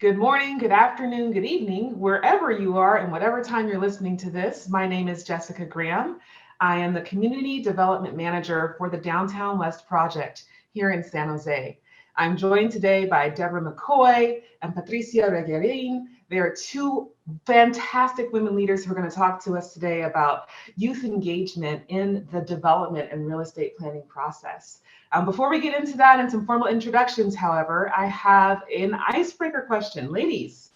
Good morning, good afternoon, good evening, wherever you are and whatever time you're listening to this. My name is Jessica Graham. I am the Community Development Manager for the Downtown West Project here in San Jose. I'm joined today by Deborah McKoy and Patricia Reguerin. They are two fantastic women leaders who are going to talk to us today about youth engagement in the development and real estate planning process. Before we get into that and some formal introductions, however, I have an icebreaker question. Ladies,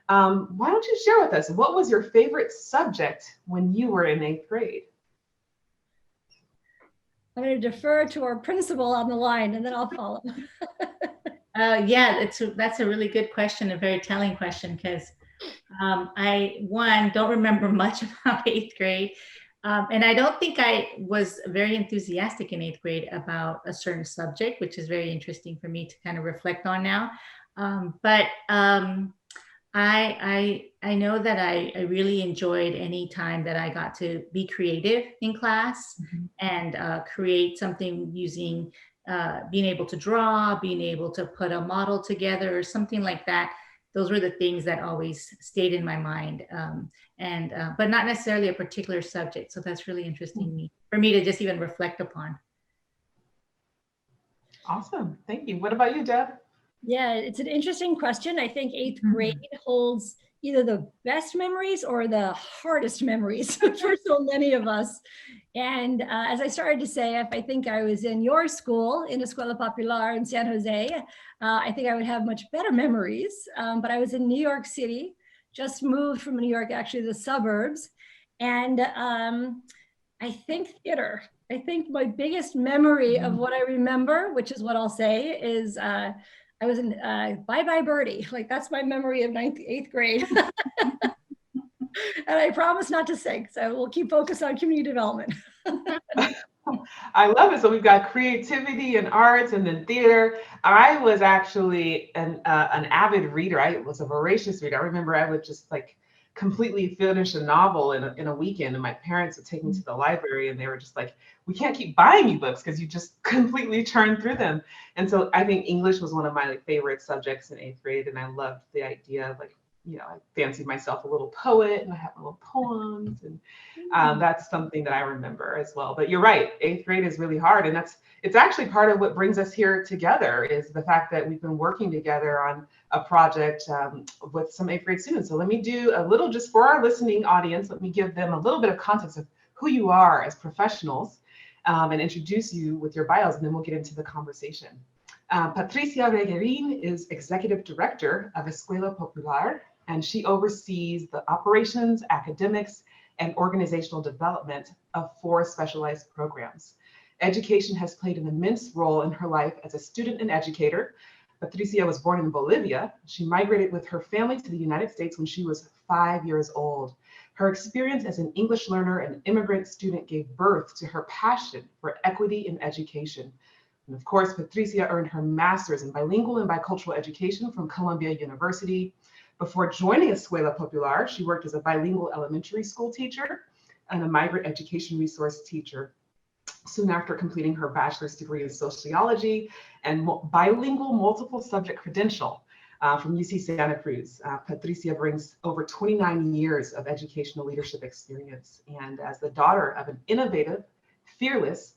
why don't you share with us, what was your favorite subject when you were in 8th grade? I'm going to defer to our principal on the line and then I'll follow. Yeah, that's a really good question, a very telling question, because I don't remember much about 8th grade. And I don't think I was very enthusiastic in 8th grade about a certain subject, which is very interesting for me to kind of reflect on now. But I know that I really enjoyed any time that I got to be creative in class and create something using being able to draw, being able to put a model together or something like that. Those were the things that always stayed in my mind, but not necessarily a particular subject. So that's really interesting for me to just even reflect upon. Awesome, thank you. What about you, Deb? Yeah, it's an interesting question. I think 8th grade holds either the best memories or the hardest memories for so many of us. And as I started to say, if I think I was in your school, in Escuela Popular in San Jose, I think I would have much better memories. But I was in New York City, just moved from New York, actually the suburbs. And I think theater. I think my biggest memory of what I remember, which is what I'll say, is I was in Bye Bye Birdie. Like, that's my memory of 8th grade. And I promise not to sing, so we'll keep focused on community development. I love it. So we've got creativity and arts and then theater. I was actually an avid reader. I was a voracious reader. I remember I would just completely finish a novel in a weekend, and my parents would take me to the library and they were just like, we can't keep buying you books because you just completely churn through them. And so I think English was one of my favorite subjects in 8th grade, and I loved the idea of I fancied myself a little poet and I had little poems, and that's something that I remember as well. But you're right, 8th grade is really hard, and it's actually part of what brings us here together is the fact that we've been working together on a project with some 8th grade students. So let me do a little, just for our listening audience, let me give them a little bit of context of who you are as professionals and introduce you with your bios, and then we'll get into the conversation. Patricia Reguerin is Executive Director of Escuela Popular, and she oversees the operations, academics, and organizational development of 4 specialized programs. Education has played an immense role in her life as a student and educator. Patricia was born in Bolivia. She migrated with her family to the United States when she was 5 years old. Her experience as an English learner and immigrant student gave birth to her passion for equity in education. And of course, Patricia earned her master's in bilingual and bicultural education from Columbia University. Before joining Escuela Popular, she worked as a bilingual elementary school teacher and a migrant education resource teacher. Soon after completing her bachelor's degree in sociology and bilingual multiple subject credential from UC Santa Cruz, Patricia brings over 29 years of educational leadership experience. And as the daughter of an innovative, fearless,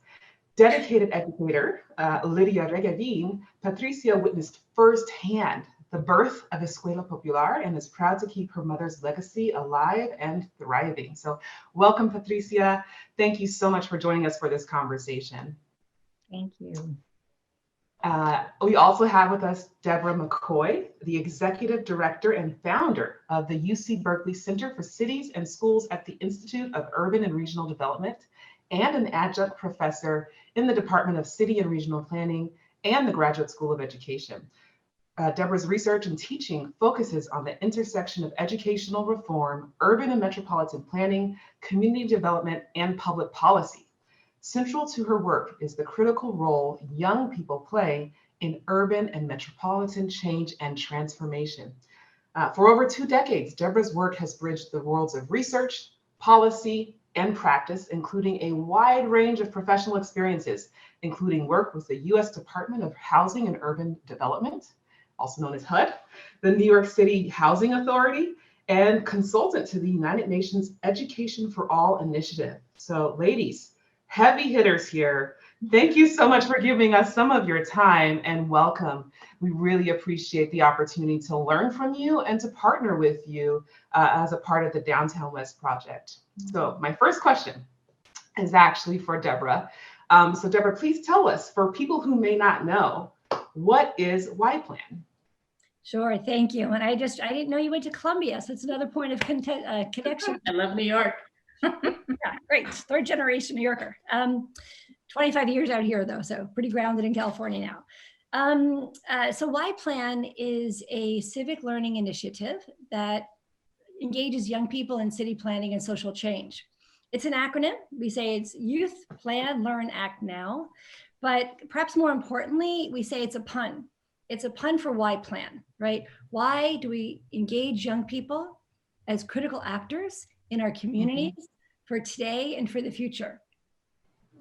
dedicated educator, Lydia Reguerin, Patricia witnessed firsthand the birth of Escuela Popular and is proud to keep her mother's legacy alive and thriving. So welcome, Patricia. Thank you so much for joining us for this conversation. Thank you. We also have with us Deborah McKoy, the Executive Director and founder of the UC Berkeley Center for Cities and Schools at the Institute of Urban and Regional Development, and an adjunct professor in the Department of City and Regional Planning and the Graduate School of Education. Deborah's research and teaching focuses on the intersection of educational reform, urban and metropolitan planning, community development, and public policy. Central to her work is the critical role young people play in urban and metropolitan change and transformation. For over 2 decades, Deborah's work has bridged the worlds of research, policy, and practice, including a wide range of professional experiences, including work with the U.S. Department of Housing and Urban Development, also known as HUD, the New York City Housing Authority, and consultant to the United Nations Education for All initiative. So, ladies, heavy hitters here. Thank you so much for giving us some of your time and welcome. We really appreciate the opportunity to learn from you and to partner with you as a part of the Downtown West Project. So, my first question is actually for Deborah. So, Deborah, please tell us, for people who may not know, what is YPlan? Sure, thank you. And I didn't know you went to Columbia, so it's another point of connection. I love New York. Yeah, great, third generation New Yorker. 25 years out here though, so pretty grounded in California now. So YPlan is a civic learning initiative that engages young people in city planning and social change. It's an acronym. We say it's Youth, Plan, Learn, Act Now. But perhaps more importantly, we say it's a pun. It's a pun for YPlan, right? Why do we engage young people as critical actors in our communities for today and for the future?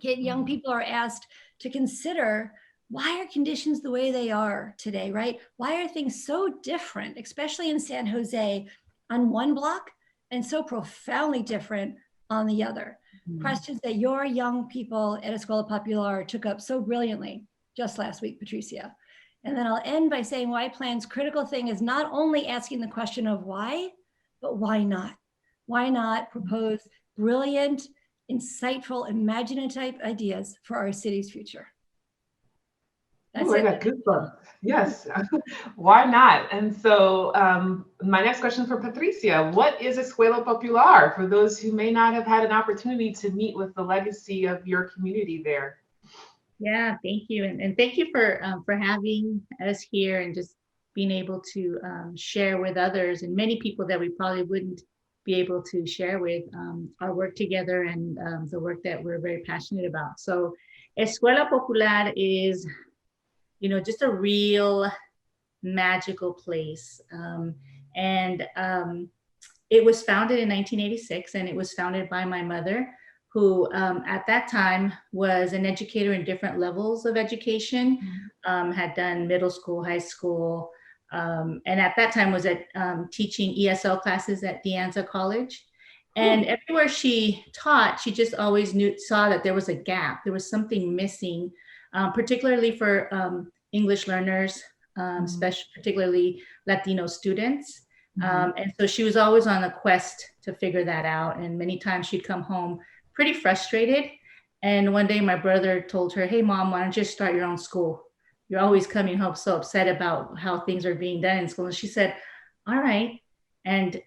Young people are asked to consider, why are conditions the way they are today, right? Why are things so different, especially in San Jose, on one block, and so profoundly different on the other? Questions that your young people at Escuela Popular took up so brilliantly just last week, Patricia. And then I'll end by saying YPlan's critical thing is not only asking the question of why, but why not? Why not propose brilliant, insightful, imaginative ideas for our city's future? That's I got goosebumps. Yes, why not? And so my next question for Patricia, what is Escuela Popular for those who may not have had an opportunity to meet with the legacy of your community there? Yeah, thank you. And thank you for having us here and just being able to share with others and many people that we probably wouldn't be able to share with our work together and the work that we're very passionate about. So Escuela Popular is, just a real magical place. It was founded in 1986, and it was founded by my mother, who at that time was an educator in different levels of education, had done middle school, high school, and at that time was at teaching ESL classes at De Anza College. And everywhere she taught, she just always saw that there was a gap. There was something missing, particularly for English learners, particularly Latino students. And so she was always on a quest to figure that out. And many times she'd come home pretty frustrated. And one day my brother told her, "Hey, Mom, why don't you start your own school? You're always coming home so upset about how things are being done in school." And she said, "All right." And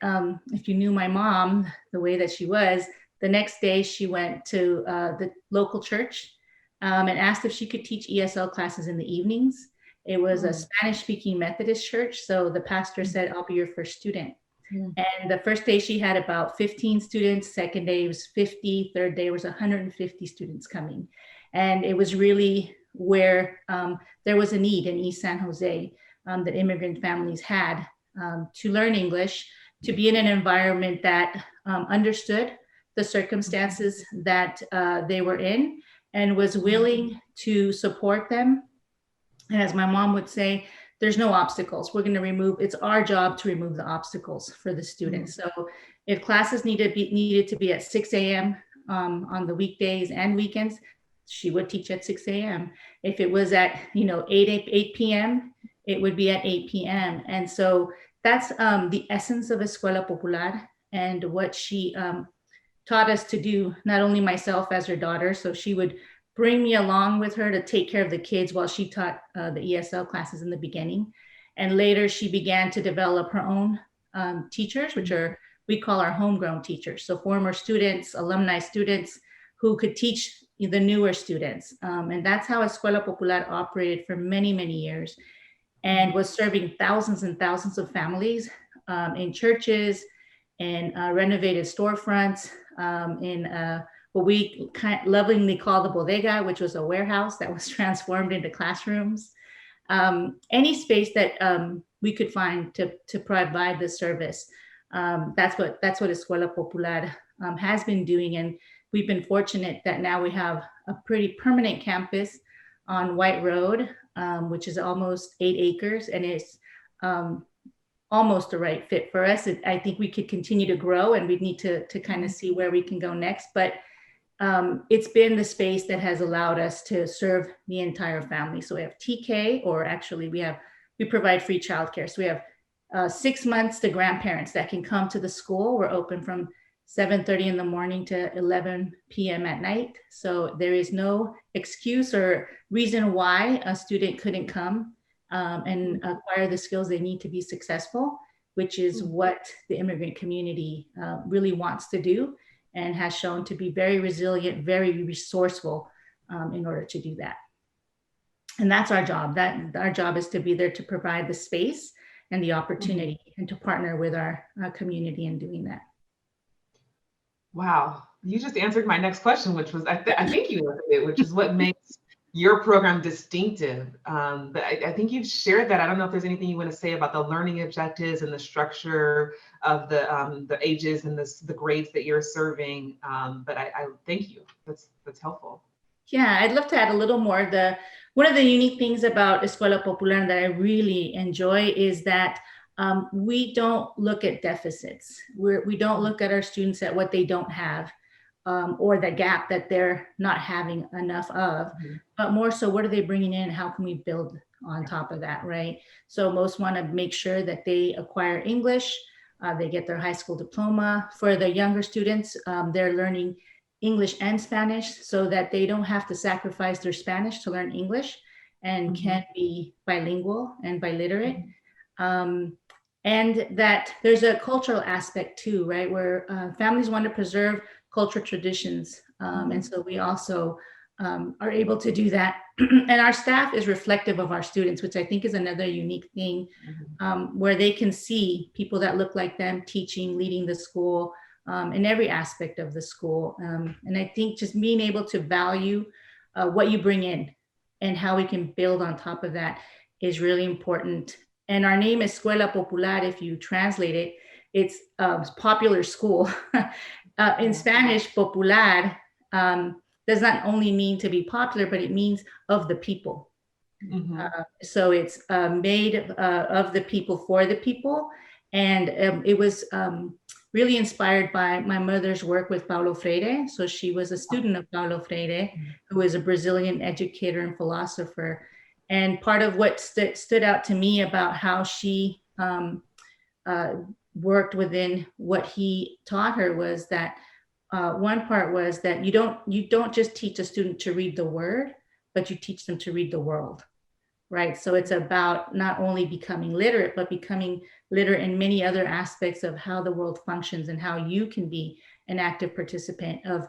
if you knew my mom, the way that she was, the next day she went to the local church and asked if she could teach ESL classes in the evenings. It was a Spanish-speaking Methodist church. So the pastor said, "I'll be your first student." And the first day she had about 15 students, second day was 50, third day was 150 students coming. And it was really where there was a need in East San Jose that immigrant families had to learn English, to be in an environment that understood the circumstances that they were in and was willing to support them. And as my mom would say, there's no obstacles. We're going to it's our job to remove the obstacles for the students. So if classes needed to be at 6 a.m. On the weekdays and weekends, she would teach at 6 a.m. If it was at 8 p.m., it would be at 8 p.m. And so that's the essence of Escuela Popular and what she taught us to do, not only myself as her daughter. So she would bring me along with her to take care of the kids while she taught the ESL classes in the beginning. And later she began to develop her own teachers, which we call our homegrown teachers. So former students, alumni students who could teach the newer students. And that's how Escuela Popular operated for many, many years and was serving thousands and thousands of families in churches, in renovated storefronts, in what we lovingly call the bodega, which was a warehouse that was transformed into classrooms. Any space that we could find to provide this service. That's what Escuela Popular has been doing. And we've been fortunate that now we have a pretty permanent campus on White Road which is almost 8 acres, and it's almost the right fit for us. I think we could continue to grow, and we need to kind of see where we can go next. But it's been the space that has allowed us to serve the entire family. So we have TK, or actually we provide free childcare. So we have 6 months to grandparents that can come to the school. We're open from 7:30 in the morning to 11 p.m. at night. So there is no excuse or reason why a student couldn't come and acquire the skills they need to be successful, which is what the immigrant community really wants to do, and has shown to be very resilient, very resourceful in order to do that. And that's our job. Our job is to be there to provide the space and the opportunity, and to partner with our community in doing that. Wow, you just answered my next question, which was, I think you answered it, which is what makes your program distinctive. But I think you've shared that. I don't know if there's anything you want to say about the learning objectives and the structure of the ages and the grades that you're serving. But I thank you. That's helpful. Yeah, I'd love to add a little more. One of the unique things about Escuela Popular that I really enjoy is that we don't look at deficits. We don't look at our students at what they don't have, or the gap that they're not having enough of, but more so, what are they bringing in? How can we build on top of that, right? So most want to make sure that they acquire English, they get their high school diploma. For the younger students, they're learning English and Spanish, so that they don't have to sacrifice their Spanish to learn English, and can be bilingual and biliterate. And that there's a cultural aspect too, right? Where families want to preserve cultural traditions. And so we also are able to do that. And our staff is reflective of our students, which I think is another unique thing, where they can see people that look like them teaching, leading the school, in every aspect of the school. And I think just being able to value what you bring in and how we can build on top of that is really important. And our name is Escuela Popular. If you translate it, it's popular school. In Spanish, popular does not only mean to be popular, but it means of the people. So it's made of the people for the people. And it was really inspired by my mother's work with Paulo Freire. So she was a student of Paulo Freire, who is a Brazilian educator and philosopher. And part of what stood out to me about how she worked within what he taught her was that one part was that you don't just teach a student to read the word, but you teach them to read the world, right? So it's about not only becoming literate, but becoming literate in many other aspects of how the world functions and how you can be an active participant of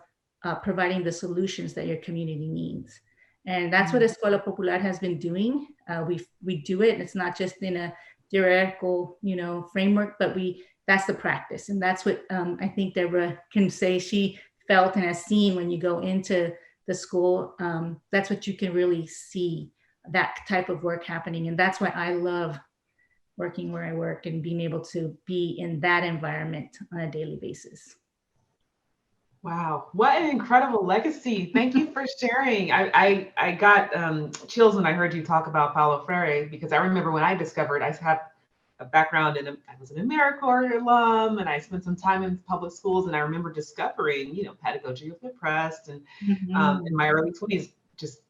providing the solutions that your community needs. And that's what Escuela Popular has been doing. We do it. It's not just in a theoretical, framework, but that's the practice. And that's what I think Deborah can say she felt and has seen when you go into the school. That's what you can really see, that type of work happening. And that's why I love working where I work and being able to be in that environment on a daily basis. Wow, what an incredible legacy. Thank you for sharing. I got chills when I heard you talk about Paulo Freire, because I remember when I discovered, I have a background I was an AmeriCorps alum, and I spent some time in public schools, and I remember discovering, pedagogy of the oppressed, and in my early 20s, just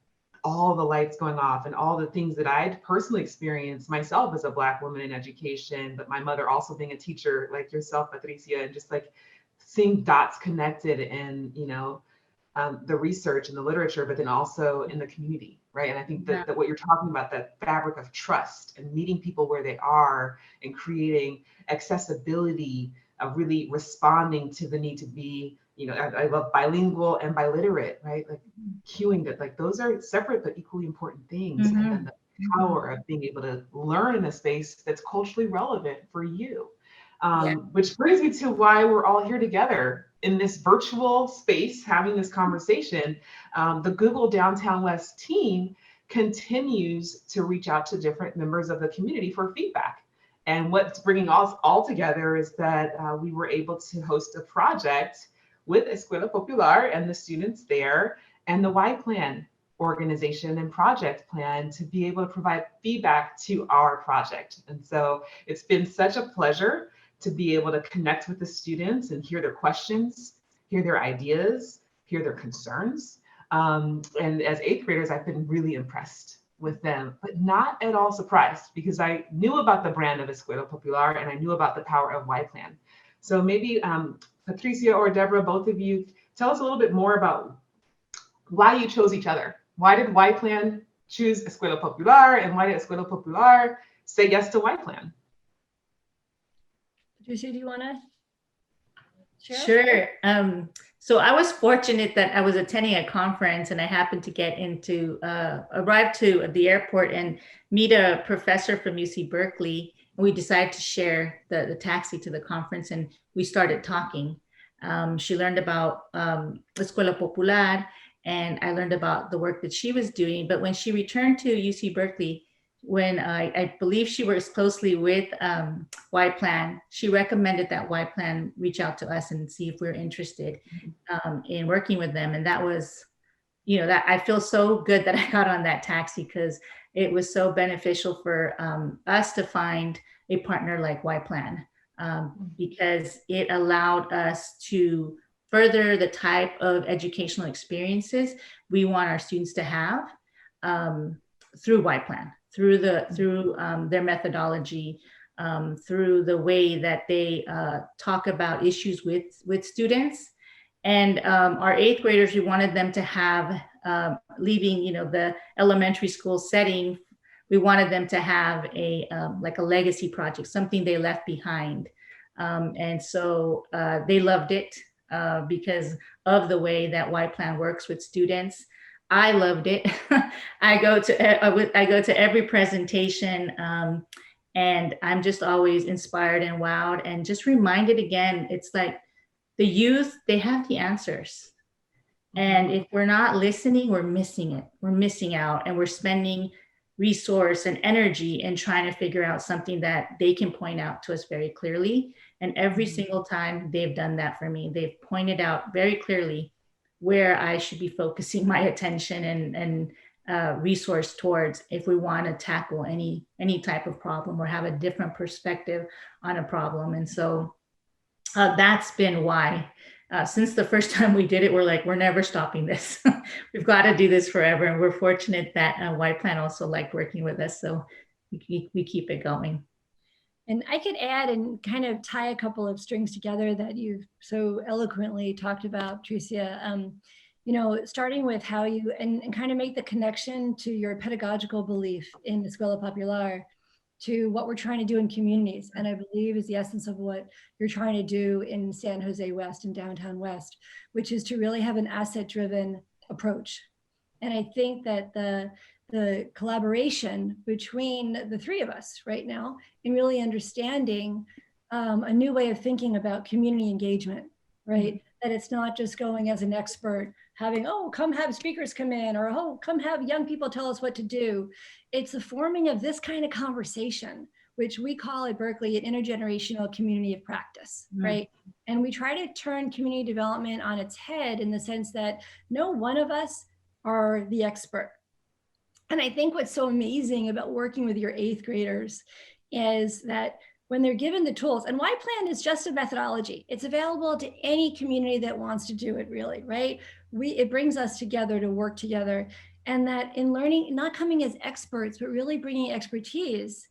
all the lights going off and all the things that I'd personally experienced myself as a Black woman in education, but my mother also being a teacher like yourself, Patricia, and just like seeing dots connected in, the research and the literature, but then also in the community, right? And I think that what you're talking about, that fabric of trust and meeting people where they are and creating accessibility, really responding to the need to be, I love bilingual and biliterate, right? Like cueing that, like those are separate but equally important things. And then the power of being able to learn in a space that's culturally relevant for you. Which brings me to why we're all here together in this virtual space having this conversation. The Google Downtown West team continues to reach out to different members of the community for feedback. And what's bringing us all together is that we were able to host a project with Escuela Popular and the students there and the YPlan organization and project plan to be able to provide feedback to our project. And so it's been such a pleasure to be able to connect with the students and hear their questions, hear their ideas, hear their concerns. And as eighth graders, I've been really impressed with them, but not at all surprised because I knew about the brand of Escuela Popular and I knew about the power of YPlan. So maybe Patricia or Deborah, both of you, tell us a little bit more about why you chose each other. Why did YPlan choose Escuela Popular and why did Escuela Popular say yes to YPlan? Patricia, do you want to share? Sure. So I was fortunate that I was attending a conference and I happened to arrive to the airport and meet a professor from UC Berkeley. And we decided to share the taxi to the conference and we started talking. She learned about Escuela Popular and I learned about the work that she was doing. But when she returned to UC Berkeley, when I believe she works closely with YPlan, she recommended that YPlan reach out to us and see if we're interested in working with them. And that was, that I feel so good that I got on that taxi because it was so beneficial for us to find a partner like YPlan because it allowed us to further the type of educational experiences we want our students to have through YPlan. Through their methodology, through the way that they talk about issues with students. And our eighth graders, we wanted them to have, leaving the elementary school setting, we wanted them to have a legacy project, something they left behind. And so they loved it because of the way that YPlan works with students. I loved it. I go to every presentation and I'm just always inspired and wowed and just reminded again, it's like the youth, they have the answers. And if we're not listening, we're missing it. We're missing out and we're spending resource and energy in trying to figure out something that they can point out to us very clearly. And every single time they've done that for me, they've pointed out very clearly where I should be focusing my attention and resource towards if we want to tackle any type of problem or have a different perspective on a problem. And so that's been why since the first time we did it, we're like, we're never stopping this. We've got to do this forever. And we're fortunate that YPlan also liked working with us. So we keep it going. And I could add and kind of tie a couple of strings together that you've so eloquently talked about, Patricia. Starting with how you, and kind of make the connection to your pedagogical belief in Escuela Popular to what we're trying to do in communities. And I believe is the essence of what you're trying to do in San Jose West and downtown West, which is to really have an asset-driven approach. And I think that the collaboration between the three of us right now in really understanding a new way of thinking about community engagement, right? That it's not just going as an expert, having, come have speakers come in, or come have young people tell us what to do. It's the forming of this kind of conversation, which we call at Berkeley an intergenerational community of practice, right? And we try to turn community development on its head in the sense that no one of us are the expert. And I think what's so amazing about working with your eighth graders is that when they're given the tools, and YPlan is just a methodology. It's available to any community that wants to do it, really, right? It brings us together to work together. And that in learning, not coming as experts, but really bringing expertise,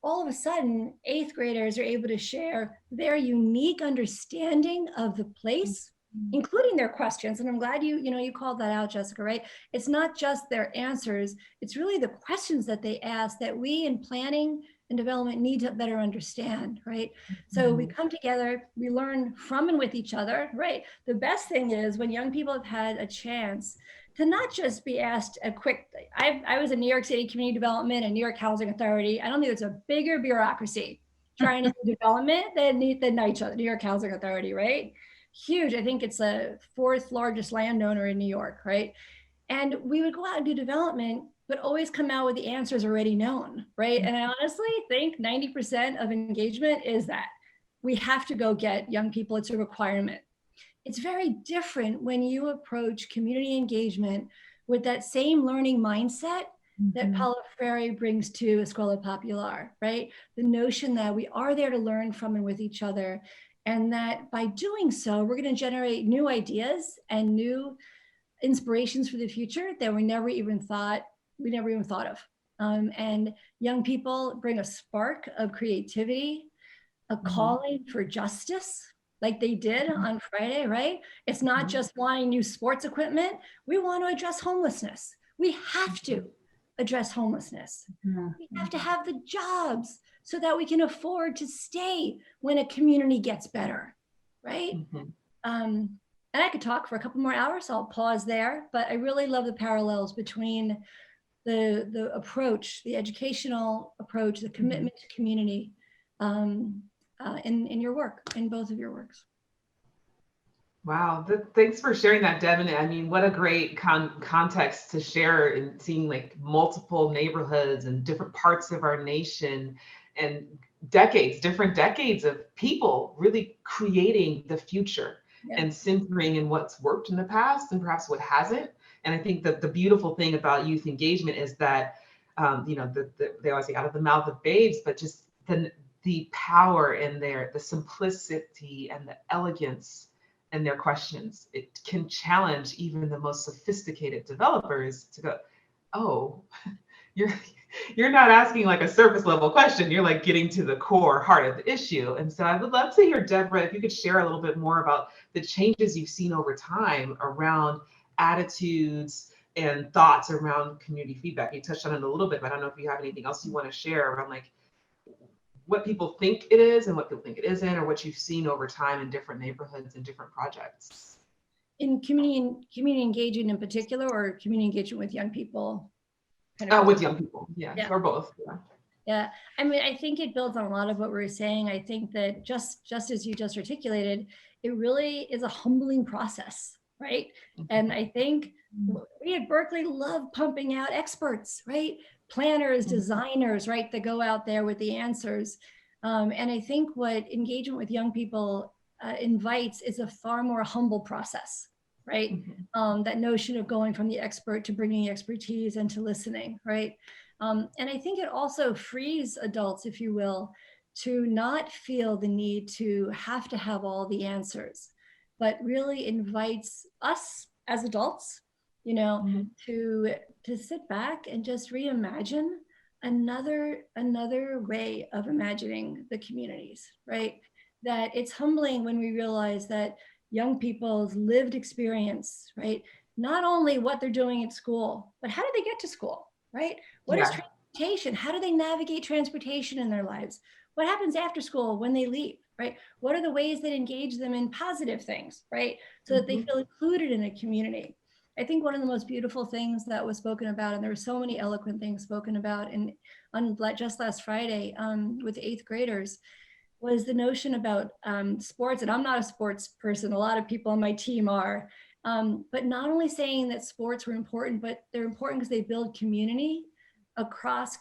all of a sudden, eighth graders are able to share their unique understanding of the place, including their questions. And I'm glad you called that out, Jessica, right? It's not just their answers, it's really the questions that they ask that we in planning and development need to better understand, right? So we come together, we learn from and with each other, right? The best thing is when young people have had a chance to not just be asked a quick, I was in New York City Community Development and New York Housing Authority. I don't think there's a bigger bureaucracy trying to do development than New York Housing Authority, right? Huge. I think it's the fourth largest landowner in New York, right? And we would go out and do development, but always come out with the answers already known, right? And I honestly think 90% of engagement is that we have to go get young people. It's a requirement. It's very different when you approach community engagement with that same learning mindset that Mhm. Paulo Freire brings to Escuela Popular, right? The notion that we are there to learn from and with each other, and that by doing so, we're going to generate new ideas and new inspirations for the future that we never even thought of. And young people bring a spark of creativity, a calling for justice, like they did on Friday, right? It's not just wanting new sports equipment. We want to address homelessness. We have to address homelessness. We have to have the jobs so that we can afford to stay when a community gets better, right? And I could talk for a couple more hours, so I'll pause there. But I really love the parallels between the approach, the educational approach, the commitment to community in your work, in both of your works. Wow, thanks for sharing that, Devin. I mean, what a great context to share in seeing like multiple neighborhoods and different parts of our nation and different decades of people really creating the future and centering in what's worked in the past and perhaps what hasn't. And I think that the beautiful thing about youth engagement is that, they always say out of the mouth of babes, but just the power in the simplicity and the elegance and their questions. It can challenge even the most sophisticated developers to go, oh, you're not asking like a surface level question. You're like getting to the core heart of the issue. And so I would love to hear, Deborah, if you could share a little bit more about the changes you've seen over time around attitudes and thoughts around community feedback. You touched on it a little bit, but I don't know if you have anything else you want to share around like what people think it is and what people think it isn't, or what you've seen over time in different neighborhoods and different projects. In community engagement in particular, or community engagement with young people? With young people, yeah, or both. Yeah, I mean, I think it builds on a lot of what we were saying. I think that just as you just articulated, it really is a humbling process, right? And I think we at Berkeley love pumping out experts, right? Planners, designers, right, that go out there with the answers. And I think what engagement with young people invites is a far more humble process, right? That notion of going from the expert to bringing expertise and to listening, right? And I think it also frees adults, if you will, to not feel the need to have all the answers, but really invites us as adults, to sit back and just reimagine another way of imagining the communities, right? That it's humbling when we realize that young people's lived experience, right? Not only what they're doing at school, but how do they get to school, right? What is transportation? How do they navigate transportation in their lives? What happens after school when they leave, right? What are the ways that engage them in positive things, right? So that they feel included in a community. I think one of the most beautiful things that was spoken about, and there were so many eloquent things spoken about on just last Friday with 8th graders, was the notion about sports. And I'm not a sports person. A lot of people on my team are. But not only saying that sports were important, but they're important because they build community across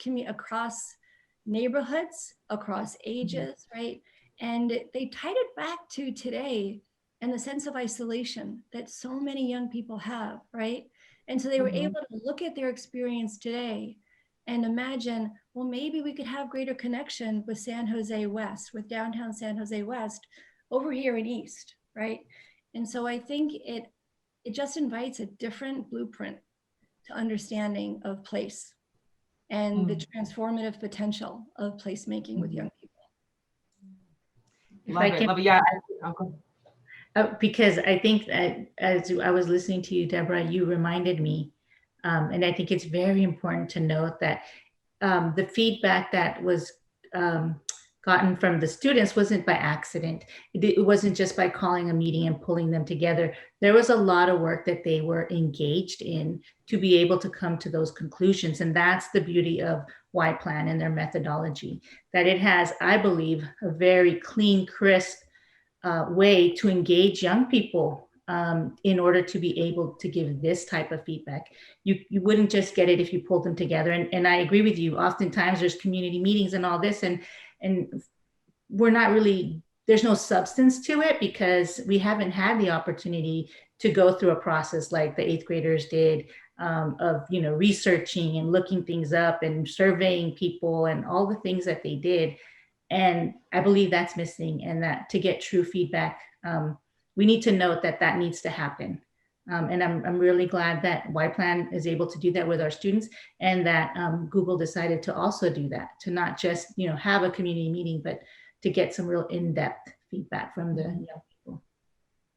neighborhoods, across ages, right? And they tied it back to today and the sense of isolation that so many young people have, right? And so they were able to look at their experience today and imagine, well, maybe we could have greater connection with San Jose West, with downtown San Jose West over here in East, right? And so I think it just invites a different blueprint to understanding of place and the transformative potential of placemaking with young people. Love it. Yeah. Because I think that as I was listening to you, Deborah, you reminded me, and I think it's very important to note that the feedback that was gotten from the students wasn't by accident. It wasn't just by calling a meeting and pulling them together. There was a lot of work that they were engaged in to be able to come to those conclusions. And that's the beauty of YPlan and their methodology, that it has, I believe, a very clean, crisp way to engage young people in order to be able to give this type of feedback. You wouldn't just get it if you pulled them together. And I agree with you. Oftentimes there's community meetings and all this, and we're not really, there's no substance to it because we haven't had the opportunity to go through a process like the 8th graders did of, researching and looking things up and surveying people and all the things that they did. And I believe that's missing, and that to get true feedback, we need to note that needs to happen. And I'm really glad that YPlan is able to do that with our students, and that Google decided to also do that, to not just, have a community meeting, but to get some real in-depth feedback from the young people.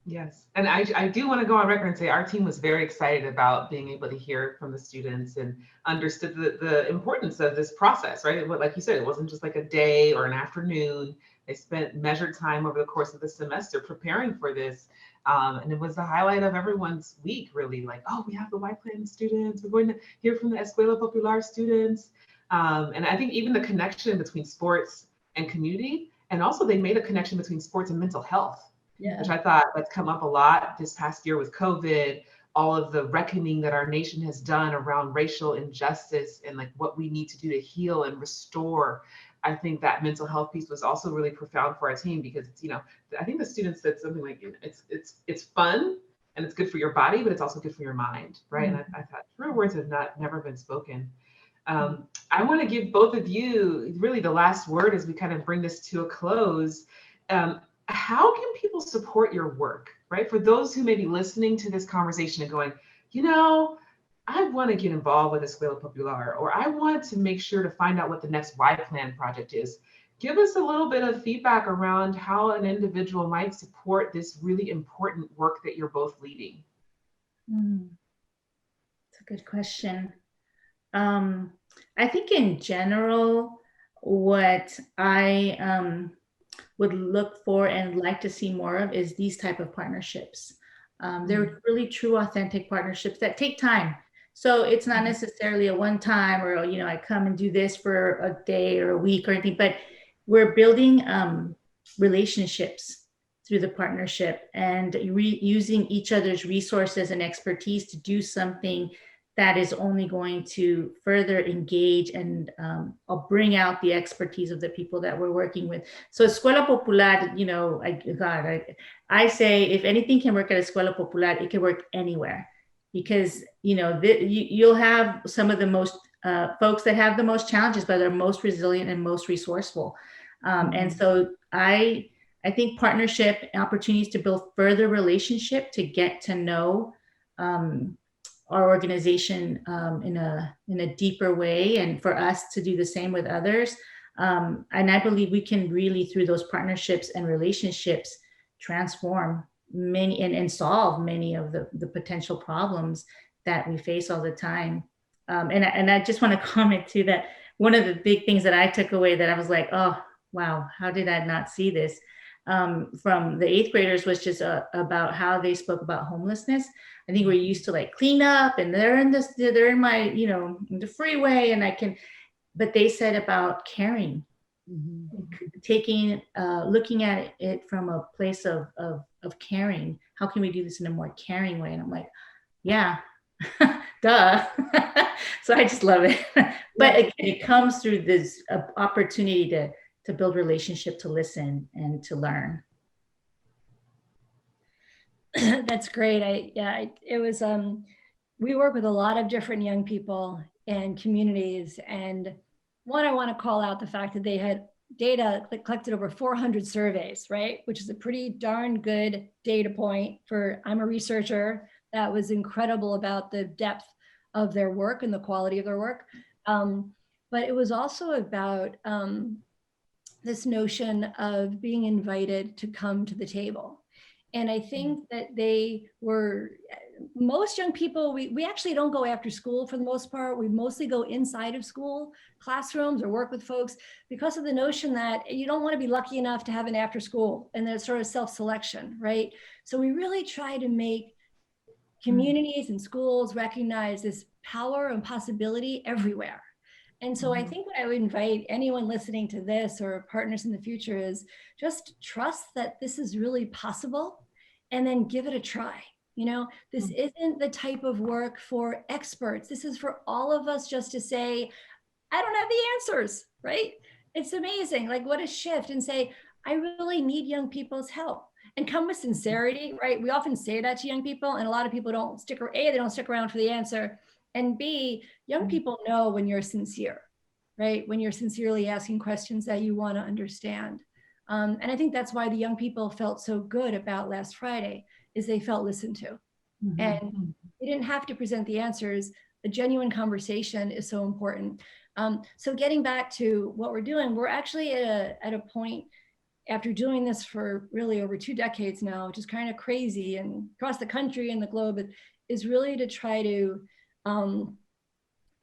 Yes. And I do want to go on record and say our team was very excited about being able to hear from the students and understood the importance of this process, right? Like you said, it wasn't just like a day or an afternoon. They spent measured time over the course of the semester preparing for this. And it was the highlight of everyone's week, really. Like, oh, we have the YPlan students. We're going to hear from the Escuela Popular students. And I think even the connection between sports and community, and also they made a connection between sports and mental health. Yeah. Which I thought that's come up a lot this past year with COVID, all of the reckoning that our nation has done around racial injustice and like what we need to do to heal and restore. I think that mental health piece was also really profound for our team, because it's, I think the students said something like, it's fun and it's good for your body, but it's also good for your mind, right? Mm-hmm. And I thought true words have never been spoken. I want to give both of you really the last word as we kind of bring this to a close. How can people support your work, right? For those who may be listening to this conversation and going, I want to get involved with Escuela Popular, or I want to make sure to find out what the next YPlan project is. Give us a little bit of feedback around how an individual might support this really important work that you're both leading. That's a good question. I think in general, what I would look for and like to see more of is these type of partnerships. They're really true, authentic partnerships that take time. So it's not necessarily a one time or, I come and do this for a day or a week or anything, but we're building relationships through the partnership and using each other's resources and expertise to do something that is only going to further engage and bring out the expertise of the people that we're working with. So Escuela Popular, I say if anything can work at Escuela Popular, it can work anywhere, because you'll have some of the most folks that have the most challenges, but are most resilient and most resourceful. And so I think partnership opportunities to build further relationship, to get to know our organization in a deeper way, and for us to do the same with others. And I believe we can really, through those partnerships and relationships, transform many and solve many of the potential problems that we face all the time. And I just want to comment too that one of the big things that I took away that I was like, oh, wow, how did I not see this? From the 8th graders was just about how they spoke about homelessness. I think we're used to like clean up and they're in my, in the freeway but they said about caring, taking, looking at it from a place of caring. How can we do this in a more caring way? And I'm like, yeah, duh. So I just love it. But again, it comes through this opportunity to build relationship, to listen and to learn. That's great. It was, we work with a lot of different young people and communities. And one, I want to call out the fact that they had data that collected over 400 surveys, right? Which is a pretty darn good data point I'm a researcher. That was incredible about the depth of their work and the quality of their work. But it was also about this notion of being invited to come to the table. And I think that most young people, we actually don't go after school for the most part. We mostly go inside of school classrooms or work with folks because of the notion that you don't want to be lucky enough to have an after school, and there's sort of self-selection, right? So we really try to make communities and schools recognize this power and possibility everywhere. And so I think what I would invite anyone listening to this or partners in the future is just trust that this is really possible, and then give it a try. This isn't the type of work for experts. This is for all of us just to say, I don't have the answers, right? It's amazing. Like, what a shift, and say, I really need young people's help. and come with sincerity, right? We often say that to young people, and a lot of people don't stick, A, they don't stick around for the answer, and B, young people know when you're sincere, right? When you're sincerely asking questions that you want to understand. And I think that's why the young people felt so good about last Friday, is they felt listened to. And they didn't have to present the answers. A genuine conversation is so important. So getting back to what we're doing, we're actually at a point after doing this for really over 2 decades now, which is kind of crazy, and across the country and the globe, is really to try to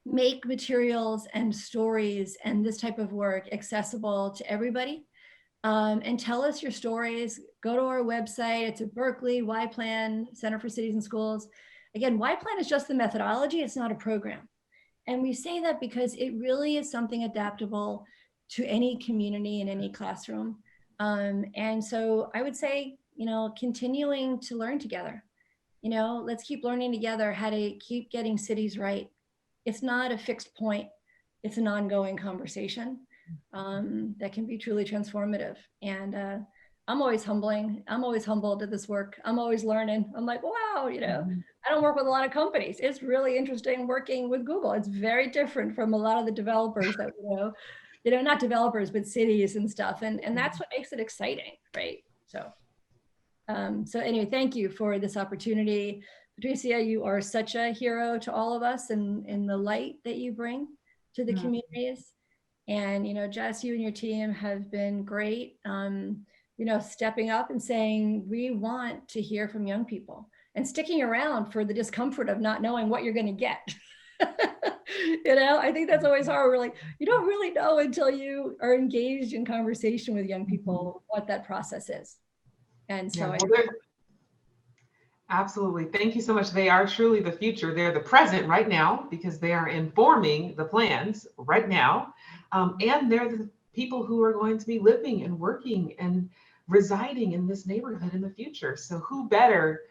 make materials and stories and this type of work accessible to everybody. And tell us your stories. Go to our website. It's at Berkeley, YPlan, Center for Cities and Schools. Again, YPlan is just the methodology. It's not a program. And we say that because it really is something adaptable to any community in any classroom. And so I would say, continuing to learn together. Let's keep learning together how to keep getting cities right. It's not a fixed point. It's an ongoing conversation that can be truly transformative. And I'm always humbled at this work. I'm always learning. I'm like, wow, I don't work with a lot of companies. It's really interesting working with Google. It's very different from a lot of the developers that not developers, but cities and stuff. And that's what makes it exciting, right? So anyway, thank you for this opportunity. Patricia, you are such a hero to all of us, and in the light that you bring to the communities. And, Jess, you and your team have been great, stepping up and saying, we want to hear from young people, and sticking around for the discomfort of not knowing what you're going to get. I think that's always hard. We're like, you don't really know until you are engaged in conversation with young people what that process is. And so absolutely. Thank you so much. They are truly the future. They're the present right now, because they are informing the plans right now. And they're the people who are going to be living and working and residing in this neighborhood in the future. So who better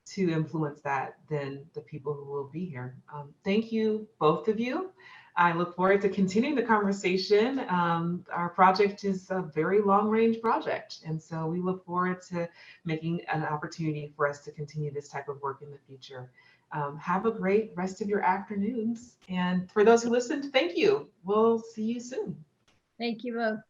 to influence that than the people who will be here? Thank you, both of you. I look forward to continuing the conversation. Our project is a very long-range project, and so we look forward to making an opportunity for us to continue this type of work in the future. Have a great rest of your afternoons. And for those who listened, thank you. We'll see you soon. Thank you both.